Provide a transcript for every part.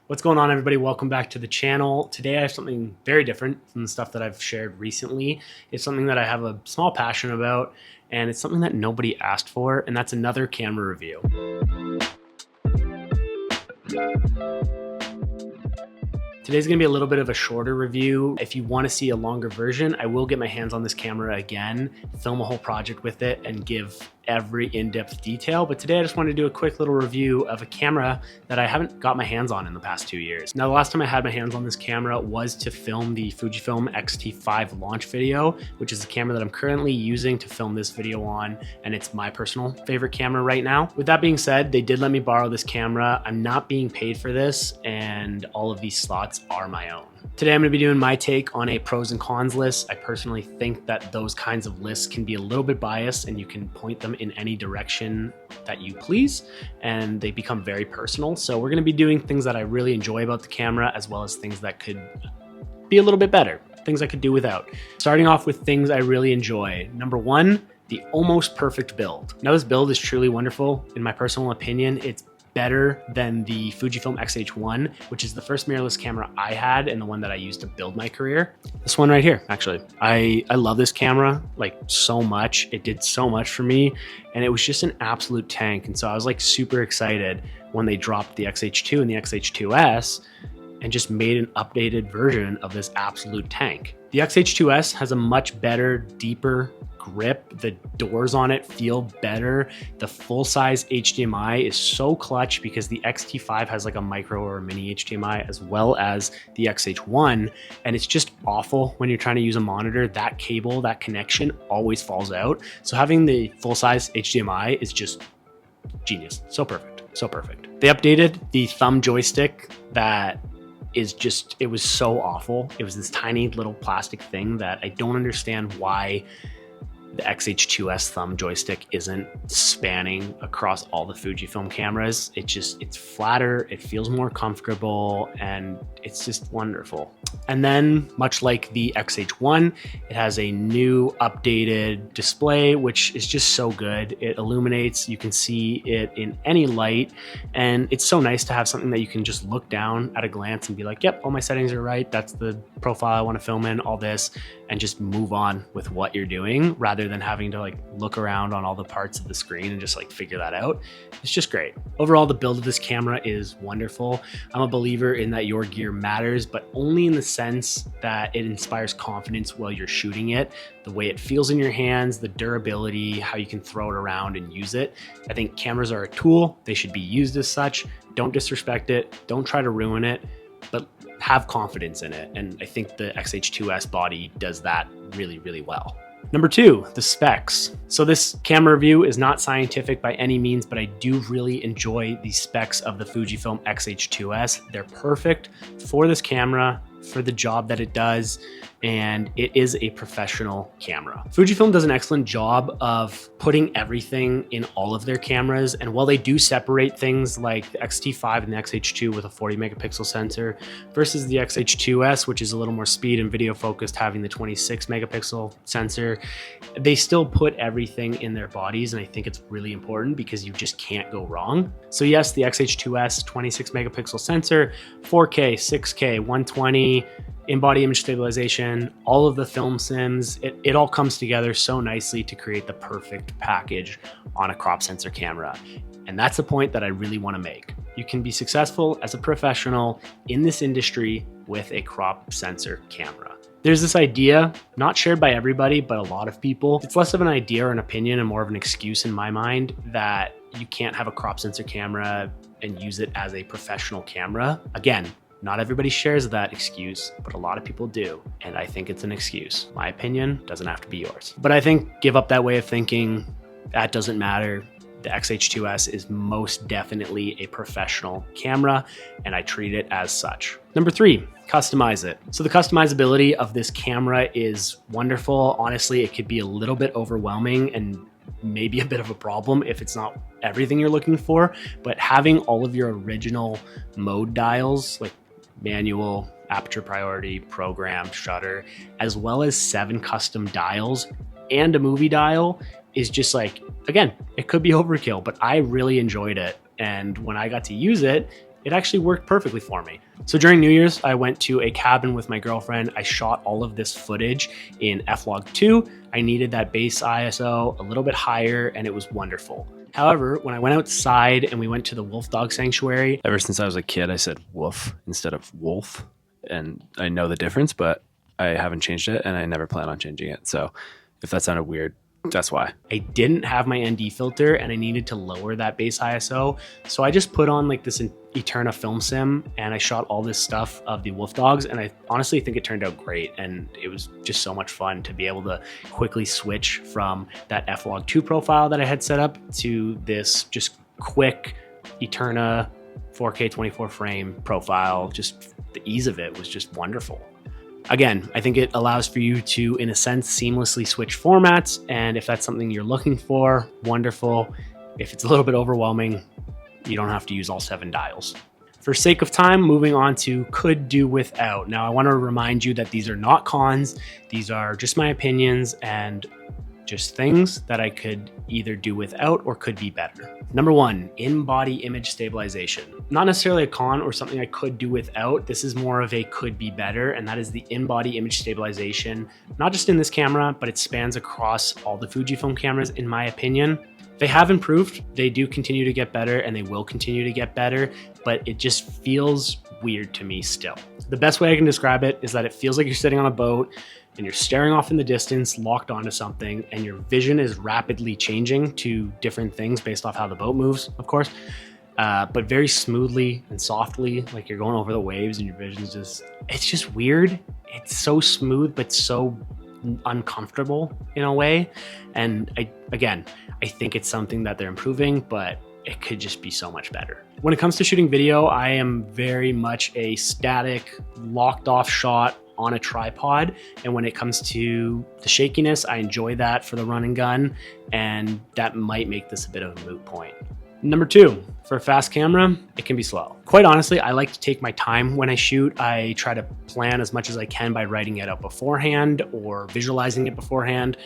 What's going on, everybody? Welcome back to the channel. Today I have something very different from the stuff that I've shared recently. It's something that I have a small passion about, and it's something that nobody asked for, and that's another camera review. Today's gonna be a little bit of a shorter review. If you wanna see a longer version, I will get my hands on this camera again, film a whole project with it, and give every in-depth detail. But today I just wanted to do a quick little review of a camera that I haven't got my hands on in the past 2 years. Now, the last time I had my hands on this camera was to film the Fujifilm X-T5 launch video, which is the camera that I'm currently using to film this video on, and it's my personal favorite camera right now. With that being said, they did let me borrow this camera. I'm not being paid for this, and all of these slots are my own. Today I'm going to be doing my take on a pros and cons list. I personally think that those kinds of lists can be a little bit biased, and you can point them in any direction that you please, and they become very personal. So we're going to be doing things that I really enjoy about the camera, as well as things that could be a little bit better, things I could do without. Starting off with things I really enjoy. Number one, the almost perfect build. Now, this build is truly wonderful. In my personal opinion, it's better than the Fujifilm X-H1, which is the first mirrorless camera I had and the one that I used to build my career. This one right here, actually. I love this camera like so much. It did so much for me, and it was just an absolute tank. And so I was like super excited when they dropped the X-H2 and the X-H2S and just made an updated version of this absolute tank. The X-H2S has a much better, deeper grip. The doors on it feel better. The full-size HDMI is so clutch because the X-T5 has like a micro or a mini HDMI, as well as the X-H1, and it's just awful when you're trying to use a monitor. That cable, that connection always falls out. So having the full-size HDMI is just genius. So perfect, so perfect. They updated the thumb joystick that is just, it was so awful. It was this tiny little plastic thing that I don't understand why the X-H2S thumb joystick isn't spanning across all the Fujifilm cameras. It's flatter, it feels more comfortable, and it's just wonderful. And then, much like the X-H1, it has a new updated display, which is just so good. It illuminates, you can see it in any light, and it's so nice to have something that you can just look down at a glance and be like, yep, all my settings are right, that's the profile I want to film in, all this, and just move on with what you're doing, rather than having to like look around on all the parts of the screen and just like figure that out. It's just great. Overall, the build of this camera is wonderful. I'm a believer in that your gear matters, but only in the sense that it inspires confidence while you're shooting it, the way it feels in your hands, the durability, how you can throw it around and use it. I think cameras are a tool. They should be used as such. Don't disrespect it. Don't try to ruin it, but have confidence in it. And I think the X-H2S body does that really, really well. Number two, the specs. So this camera review is not scientific by any means, but I do really enjoy the specs of the Fujifilm X-H2S. They're perfect for this camera, for the job that it does, and it is a professional camera. Fujifilm does an excellent job of putting everything in all of their cameras, and while they do separate things like the X-T5 and the X-H2 with a 40 megapixel sensor versus the X-H2S, which is a little more speed and video focused, having the 26 megapixel sensor, they still put everything in their bodies, and I think it's really important because you just can't go wrong. So yes, the X-H2S 26 megapixel sensor, 4K, 6K, 120, in-body image stabilization, all of the film sims, it all comes together so nicely to create the perfect package on a crop sensor camera. And that's the point that I really want to make. You can be successful as a professional in this industry with a crop sensor camera. There's this idea, not shared by everybody, but a lot of people. It's less of an idea or an opinion and more of an excuse in my mind that you can't have a crop sensor camera and use it as a professional camera. Again, not everybody shares that excuse, but a lot of people do. And I think it's an excuse. My opinion doesn't have to be yours. But I think give up that way of thinking. That doesn't matter. The X-H2S is most definitely a professional camera, and I treat it as such. Number three, customize it. So the customizability of this camera is wonderful. Honestly, it could be a little bit overwhelming and maybe a bit of a problem if it's not everything you're looking for, but having all of your original mode dials, like manual, aperture priority, program, shutter, as well as 7 custom dials and a movie dial is just like, again, it could be overkill, but I really enjoyed it. And when I got to use it, it actually worked perfectly for me. So during New Year's, I went to a cabin with my girlfriend. I shot all of this footage in F-Log2. I needed that base ISO a little bit higher, and it was wonderful. However, when I went outside and we went to the wolf dog sanctuary, ever since I was a kid, I said woof instead of wolf, and I know the difference, but I haven't changed it, and I never plan on changing it. So if that sounded weird, that's why. I didn't have my ND filter and I needed to lower that base ISO. So I just put on like this Eterna film sim and I shot all this stuff of the wolf dogs, and I honestly think it turned out great, and it was just so much fun to be able to quickly switch from that F-Log2 profile that I had set up to this just quick Eterna 4K 24 frame profile. Just the ease of it was just wonderful. Again, I think it allows for you to, in a sense, seamlessly switch formats. And if that's something you're looking for, wonderful. If it's a little bit overwhelming, you don't have to use all 7 dials. For sake of time, moving on to could do without. Now, I want to remind you that these are not cons. These are just my opinions and just things that I could either do without or could be better. Number 1, in-body image stabilization. Not necessarily a con or something I could do without. This is more of a could be better, and that is the in-body image stabilization, not just in this camera, but it spans across all the Fujifilm cameras, in my opinion. They have improved, they do continue to get better, and they will continue to get better, but it just feels weird to me still. The best way I can describe it is that it feels like you're sitting on a boat and you're staring off in the distance, locked onto something, and your vision is rapidly changing to different things based off how the boat moves, of course, but very smoothly and softly, like you're going over the waves and your vision's just, it's just weird. It's so smooth, but so uncomfortable in a way. And I think it's something that they're improving, but it could just be so much better. When it comes to shooting video, I am very much a static, locked off shot on a tripod. And when it comes to the shakiness, I enjoy that for the run and gun, and that might make this a bit of a moot point. Number 2, for a fast camera, it can be slow. Quite honestly, I like to take my time when I shoot. I try to plan as much as I can by writing it out beforehand or visualizing it beforehand,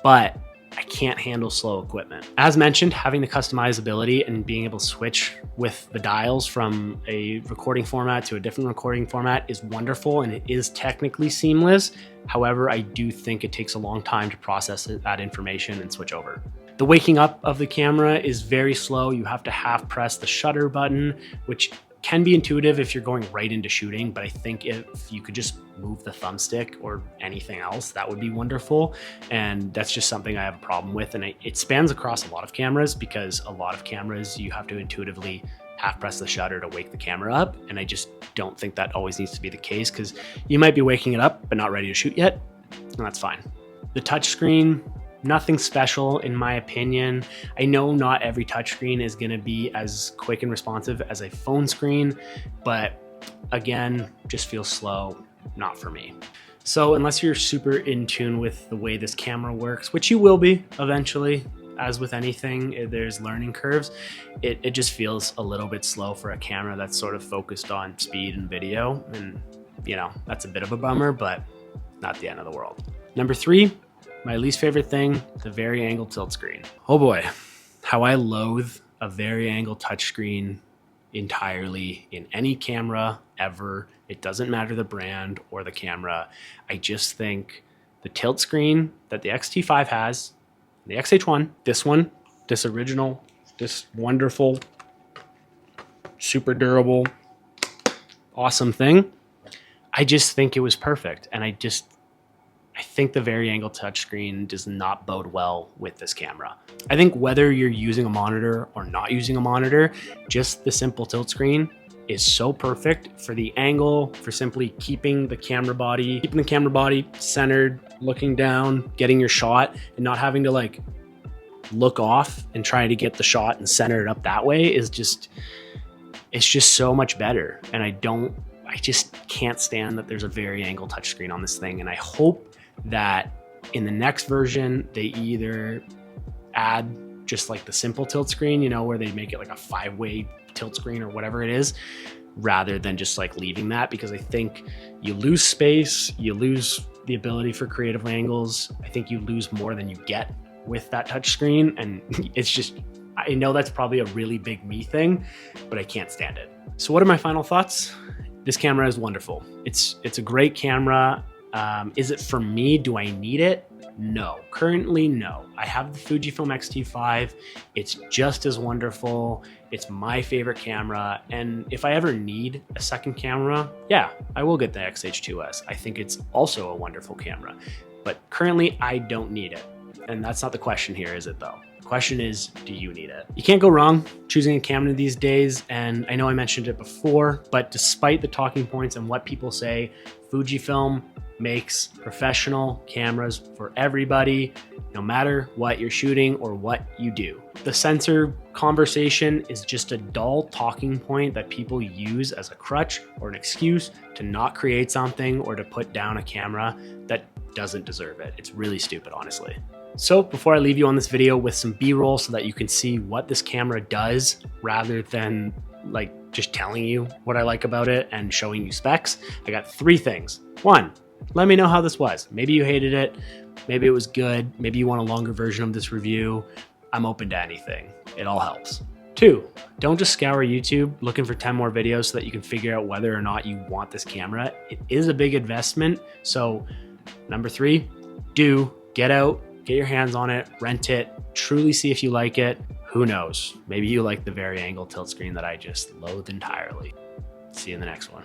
but I can't handle slow equipment. As mentioned, having the customizability and being able to switch with the dials from a recording format to a different recording format is wonderful, and it is technically seamless. However, I do think it takes a long time to process that information and switch over. The waking up of the camera is very slow. You have to half press the shutter button, which can be intuitive if you're going right into shooting, but I think if you could just move the thumbstick or anything else, that would be wonderful. And that's just something I have a problem with. And it spans across a lot of cameras, because a lot of cameras you have to intuitively half press the shutter to wake the camera up. And I just don't think that always needs to be the case, because you might be waking it up but not ready to shoot yet, and that's fine. The touchscreen, nothing special in my opinion. I know not every touchscreen is going to be as quick and responsive as a phone screen, but again, just feels slow, not for me. So unless you're super in tune with the way this camera works, which you will be eventually, as with anything, there's learning curves, it just feels a little bit slow for a camera that's sort of focused on speed and video. And you know, that's a bit of a bummer, but not the end of the world. Number 3, my least favorite thing, the vari-angle tilt screen. Oh boy, how I loathe a vari-angle touchscreen entirely in any camera ever. It doesn't matter the brand or the camera. I just think the tilt screen that the X-T5 has, the X-H1, this original, this wonderful, super durable, awesome thing, I just think it was perfect. And I think the vari-angle touchscreen does not bode well with this camera. I think whether you're using a monitor or not using a monitor, just the simple tilt screen is so perfect for the angle, for simply keeping the camera body centered, looking down, getting your shot, and not having to like look off and try to get the shot and center it up that way is just, it's just so much better. And I just can't stand that there's a vari-angle touchscreen on this thing. And I hope that in the next version, they either add just like the simple tilt screen, you know, where they make it like a 5-way tilt screen or whatever it is, rather than just like leaving that, because I think you lose space, you lose the ability for creative angles. I think you lose more than you get with that touch screen, and it's just, I know that's probably a really big me thing, but I can't stand it. So what are my final thoughts? This camera is wonderful. It's a great camera. Is it for me? Do I need it? No, currently no. I have the Fujifilm X-T5. It's just as wonderful. It's my favorite camera. And if I ever need a second camera, yeah, I will get the X-H2S. I think it's also a wonderful camera, but currently I don't need it. And that's not the question here, is it though? The question is, do you need it? You can't go wrong choosing a camera these days. And I know I mentioned it before, but despite the talking points and what people say, Fujifilm makes professional cameras for everybody, no matter what you're shooting or what you do. The sensor conversation is just a dull talking point that people use as a crutch or an excuse to not create something or to put down a camera that doesn't deserve it. It's really stupid, honestly. So before I leave you on this video with some B-roll so that you can see what this camera does rather than like just telling you what I like about it and showing you specs, I got 3 things. 1, let me know how this was. Maybe you hated it, maybe it was good, maybe you want a longer version of this review. I'm open to anything. It all helps. 2, don't just scour YouTube looking for 10 more videos so that you can figure out whether or not you want this camera. It is a big investment. So number 3, do get out, get your hands on it, rent it, truly see if you like it. Who knows? Maybe you like the vari-angle tilt screen that I just loathe entirely. See you in the next one.